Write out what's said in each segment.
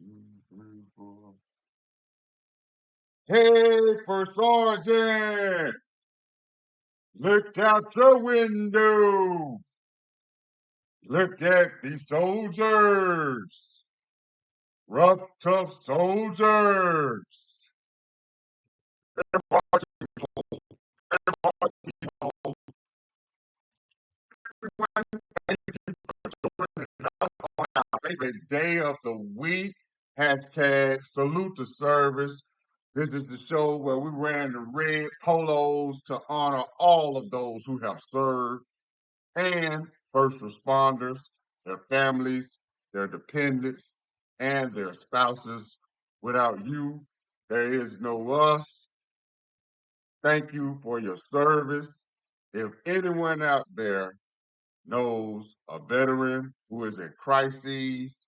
Two, three, four. Hey, First Sergeant, look out your window. Look at these soldiers, rough, tough soldiers. Favorite day of the week. Hashtag salute to service. This is the show where we wearing the red polos to honor all of those who have served and first responders, their families, their dependents, and their spouses. Without you, there is no us. Thank you for your service. If anyone out there knows a veteran who is in crises,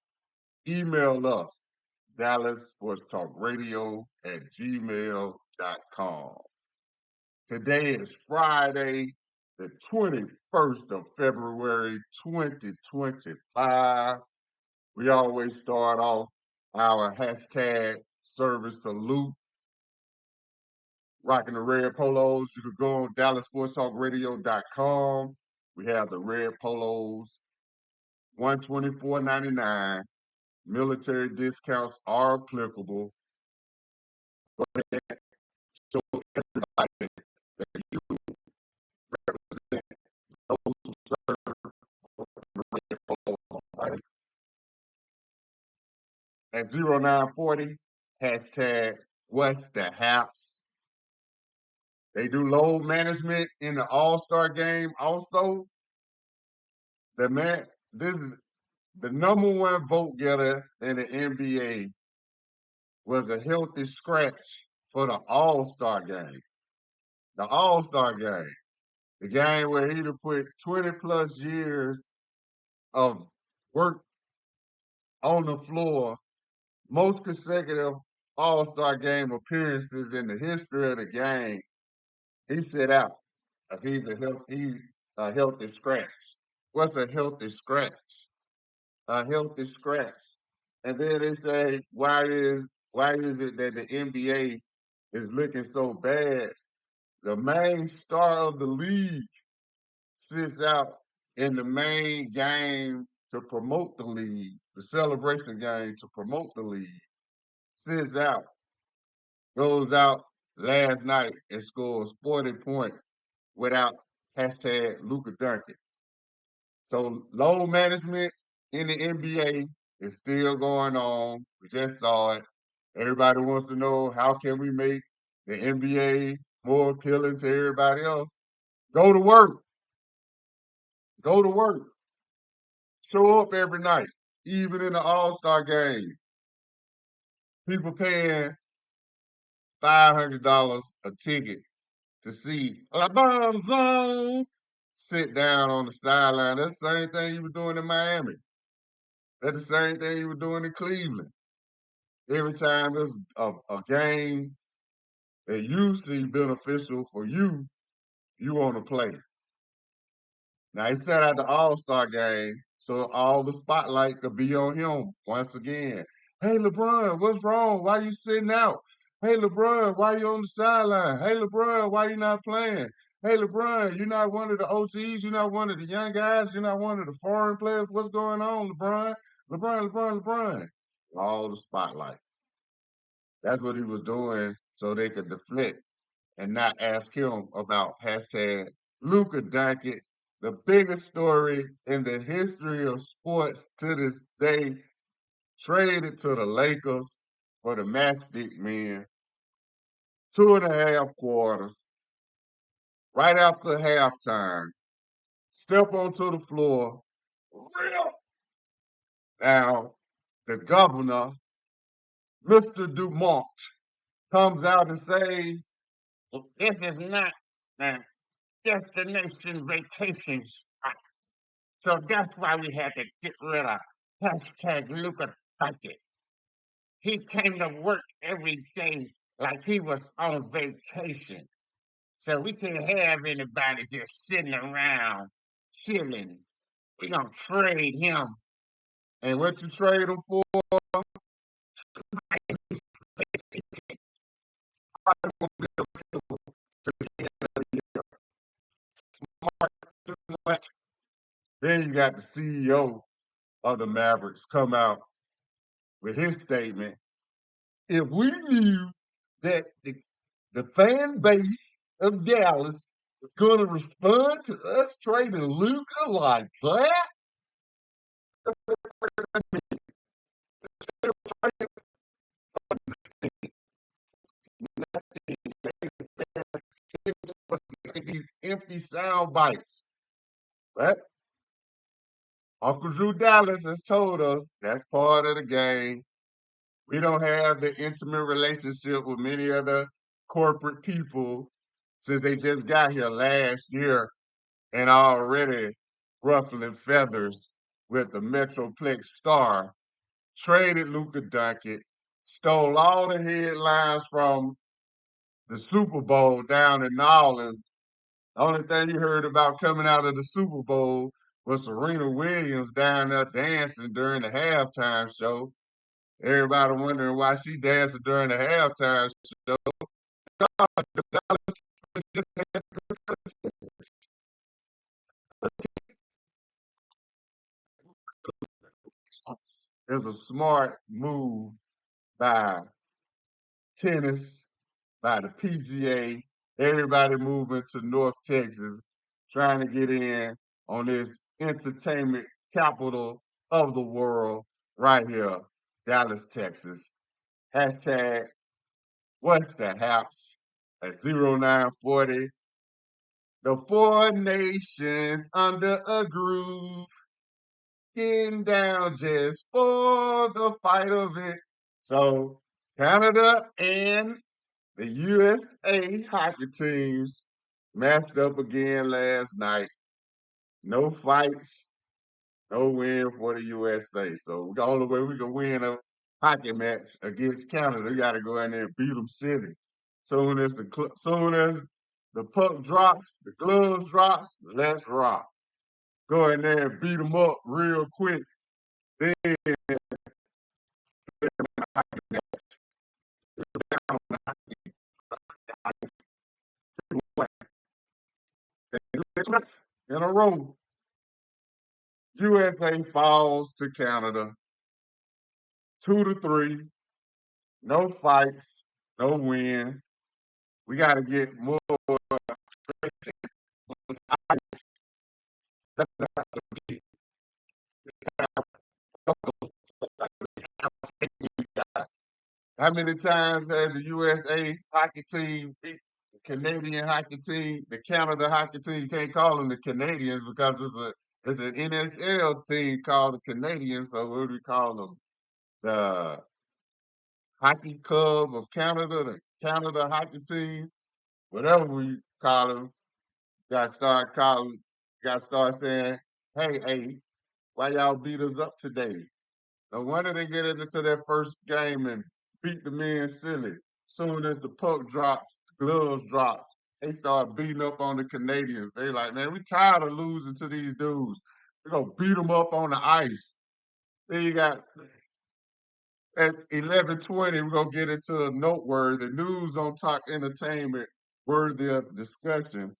email us, DallasSportsTalkRadio@gmail.com. Today is Friday, the 21st of February, 2025. We always start off our hashtag service salute, rocking the red polos. You can go on DallasSportsTalkRadio.com. We have the red polos, $124.99. Military discounts are applicable. Go ahead, show everybody that you represent those who serve the red polo. At 0940, hashtag what's the haps. They do load management in the All-Star game also. This is the number one vote getter in the NBA was a healthy scratch for the All-Star game. The All-Star game. The game where he'd have put 20 plus years of work on the floor, most consecutive All-Star game appearances in the history of the game. He sit out as he's a healthy scratch. What's a healthy scratch? A healthy scratch. And then they say, why is it that the NBA is looking so bad? The main star of the league sits out in the main game to promote the league, the celebration game to promote the league. Sits out, goes out last night and scores 40 points without hashtag Luka Doncic. So load management in the NBA is still going on. We just saw it. Everybody wants to know how can we make the NBA more appealing to everybody else. Go to work. Go to work. Show up every night, even in the All-Star game. People paying $500 a ticket to see LeBron James sit down on the sideline. That's the same thing you were doing in Miami. That's the same thing you were doing in Cleveland. Every time there's a game that you see beneficial for you, you want to play. Now he set out the All-Star game, so all the spotlight could be on him once again. Hey LeBron, what's wrong? Why you sitting out? Hey LeBron, why you on the sideline? Hey LeBron, why you not playing? Hey LeBron, you're not one of the OGs, you're not one of the young guys, you're not one of the foreign players. What's going on, LeBron? LeBron. All the spotlight. That's what he was doing so they could deflect and not ask him about hashtag Luka Doncic, the biggest story in the history of sports to this day, traded to the Lakers for the Matchstick Men, 2.5 quarters, right after halftime, step onto the floor, rip. Now, the governor, Mr. Dumont, comes out and says, this is not a destination vacation spot. So that's why we had to get rid of hashtag Luka Doncic. He came to work every day like he was on vacation. So we can't have anybody just sitting around chilling. We're going to trade him. And what you trade him for? Then you got the CEO of the Mavericks come out with his statement. If we knew that the fan base of Dallas was going to respond to us trading Luka like that, these empty sound bites. But Uncle Drew Dallas has told us that's part of the game. We don't have the intimate relationship with many other corporate people since they just got here last year and already ruffling feathers with the Metroplex star, traded Luka Doncic, stole all the headlines from the Super Bowl down in New Orleans. The only thing you heard about coming out of the Super Bowl was Serena Williams down there dancing during the halftime show. Everybody wondering why she dancing during the halftime show. It's a smart move by tennis, by the PGA, everybody moving to North Texas, trying to get in on this entertainment capital of the world right here, Dallas, Texas. Hashtag what's the haps at 0940. The four nations under a groove, getting down just for the fight of it. So Canada and the USA hockey teams matched up again last night. No fights, no win for the USA. So the only way we can win a hockey match against Canada, we got to go in there and beat them silly. Soon as the puck drops, the gloves drops, let's rock. Go in there and beat them up real quick. Then in a row, USA falls to Canada 2-3. No fights, no wins. We got to get more. How many times has the USA hockey team beat the Canadian hockey team, the Canada hockey team? You can't call them the Canadians because it's an NHL team called the Canadians. So what do we call them? The Hockey Club of Canada, the Canada hockey team, whatever we call them. Got to start saying, hey, why y'all beat us up today? No wonder they get into their first game and beat the men silly. Soon as the puck drops, the gloves drop, they start beating up on the Canadians. They like, man, we tired of losing to these dudes. We're going to beat them up on the ice. Then you got at 11:20, we're going to get into a noteworthy news on Talk Entertainment worthy of discussion.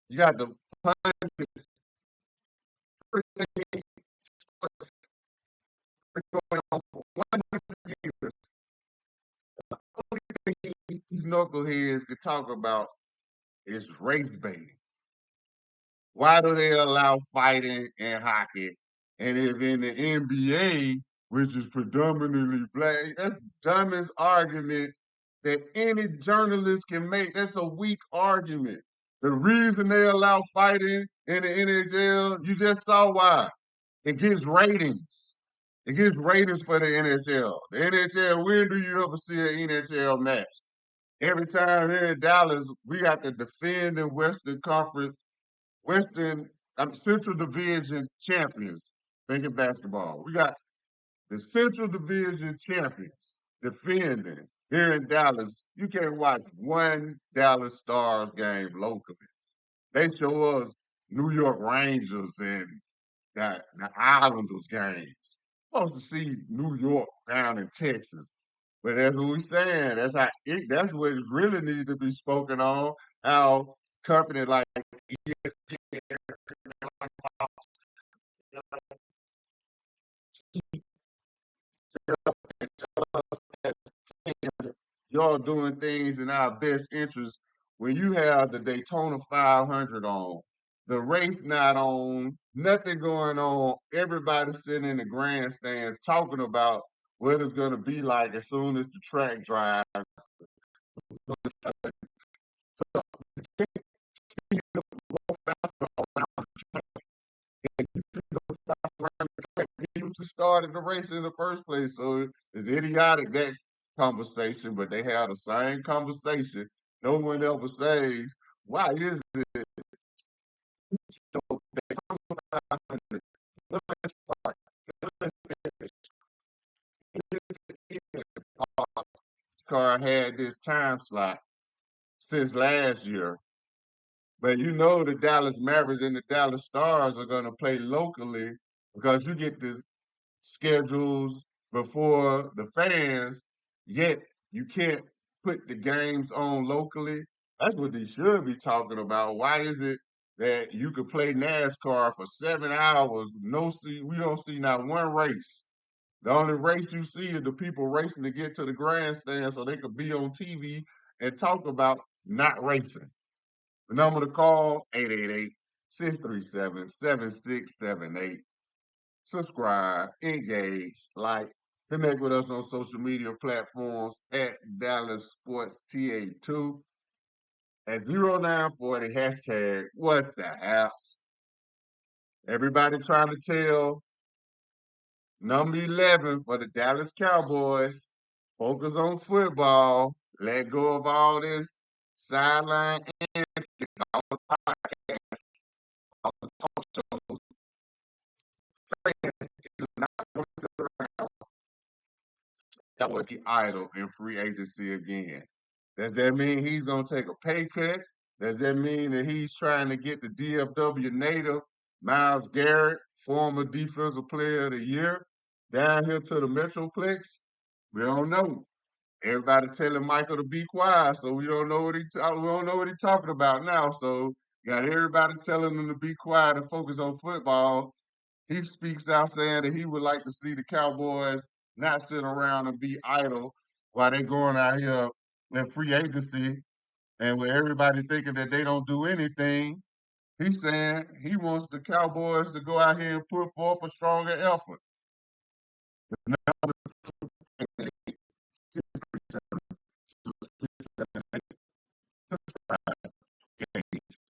You got the pundits going on for 100 years. The only thing these knuckleheads can talk about is race baiting. Why do they allow fighting in hockey? And if in the NBA, which is predominantly black, that's the dumbest argument that any journalist can make. That's a weak argument. The reason they allow fighting in the NHL, you just saw why. It gives ratings. It gives ratings for the NHL. The NHL, when do you ever see an NHL match? Every time here in Dallas, we got the defending Western Conference, Western, Central Division champions, thinking basketball. We got the Central Division champions defending here in Dallas. You can't watch one Dallas Stars game locally. They show us New York Rangers and the Islanders games. Supposed to see New York down in Texas. But that's what we're saying. That's what really needs to be spoken on. How company like ESPN, y'all doing things in our best interest when you have the Daytona 500 on, the race not on, nothing going on, everybody sitting in the grandstands talking about what it's going to be like as soon as the track drives. Who started the race in the first place. So it's idiotic that conversation, but they have the same conversation. No one ever says, why is it so car had this time slot since last year? But you know the Dallas Mavericks and the Dallas Stars are going to play locally because you get the schedules before the fans, yet you can't put the games on locally. That's what they should be talking about. Why is it that you could play NASCAR for 7 hours? We don't see not one race. The only race you see is the people racing to get to the grandstand so they could be on TV and talk about not racing. The number to call, 888-637-7678. Subscribe, engage, like, connect with us on social media platforms at Dallas Sports TA2 at 0940 hashtag what's the app. Everybody trying to tell number 11 for the Dallas Cowboys, focus on football, let go of all this sideline antics, all the podcasts, all the talk shows. That was the idol in free agency again. Does that mean he's going to take a pay cut? Does that mean that he's trying to get the DFW native, Myles Garrett, former defensive player of the year, down here to the Metroplex? We don't know. Everybody telling Michael to be quiet, so we don't know what he's talking about now. So got everybody telling him to be quiet and focus on football. He speaks out saying that he would like to see the Cowboys not sit around and be idle while they're going out here in free agency and with everybody thinking that they don't do anything. He's saying he wants the Cowboys to go out here and put forth a stronger effort.